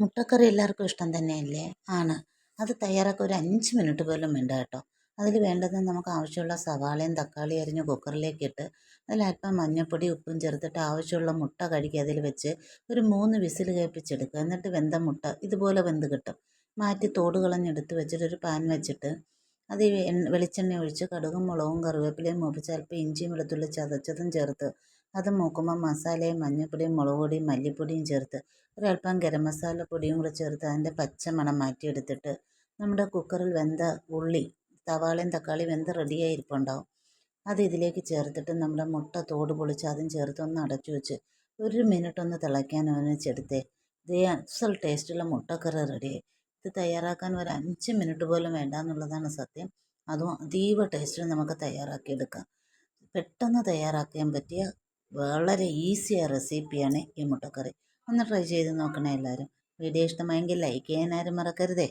മുട്ടക്കറി എല്ലാവർക്കും ഇഷ്ടം തന്നെയല്ലേ? ആണ്. അത് തയ്യാറാക്കാൻ ഒരു 5 മിനിറ്റ് പോലും വേണ്ട കേട്ടോ. അതിൽ വേണ്ടത് നമുക്ക് ആവശ്യമുള്ള സവാളയും തക്കാളിയും അരിഞ്ഞ് കുക്കറിലേക്ക് ഇട്ട് അതിലല്പം മഞ്ഞൾപ്പൊടി ഉപ്പും ചേർത്തിട്ട് ആവശ്യമുള്ള മുട്ട കഴുകി അതിൽ വെച്ച് ഒരു 3 വിസിൽ കേൾപ്പിച്ചെടുക്കുക. എന്നിട്ട് വെന്ത മുട്ട ഇതുപോലെ വെന്ത് കിട്ടും. മാറ്റി തോട് കളഞ്ഞെടുത്ത് വെച്ചിട്ട് ഒരു പാൻ വെച്ചിട്ട് അതിൽ വെളിച്ചെണ്ണ ഒഴിച്ച് കടുകും മുളകും കറിവേപ്പിലയും മൂപ്പിച്ച് അല്പം ഇഞ്ചിയും വെളുത്തുള്ളി ചതച്ചതും ചേർത്ത് അത് മൂക്കുമ്പോൾ മസാലയും മഞ്ഞൾപ്പൊടിയും മുളക് പൊടിയും മല്ലിപ്പൊടിയും ചേർത്ത് ഒരല്പം ഗരം മസാല പൊടിയും കൂടെ ചേർത്ത് അതിൻ്റെ പച്ചമണം മാറ്റിയെടുത്തിട്ട് നമ്മുടെ കുക്കറിൽ വെന്ത ഉള്ളി സവാളയും തക്കാളി വെന്ത് റെഡിയായി ഇരിപ്പുണ്ടാവും. അത് ഇതിലേക്ക് ചേർത്തിട്ട് നമ്മുടെ മുട്ട തോട് പൊളിച്ച് അതും ചേർത്ത് ഒന്ന് അടച്ചു വെച്ച് 1 മിനിറ്റ് ഒന്ന് തിളയ്ക്കാൻ അനുവദിച്ചെടുത്തേ. ഇതേ അസൽ ടേസ്റ്റുള്ള മുട്ടക്കറി റെഡിയായി. ഇത് തയ്യാറാക്കാൻ ഒരു 5 മിനിറ്റ് പോലും വേണ്ട എന്നുള്ളതാണ് സത്യം. അതും അതീവ ടേസ്റ്റിൽ നമുക്ക് തയ്യാറാക്കിയെടുക്കാം. പെട്ടെന്ന് തയ്യാറാക്കാൻ പറ്റിയ വളരെ ഈസിയായ റെസിപ്പിയാണ് ഈ മുട്ടക്കറി. ഒന്ന് ട്രൈ ചെയ്ത് നോക്കണേ എല്ലാവരും. വീഡിയോ ഇഷ്ടമായെങ്കിൽ ലൈക്ക് ചെയ്യാൻ ആരും മറക്കരുതേ.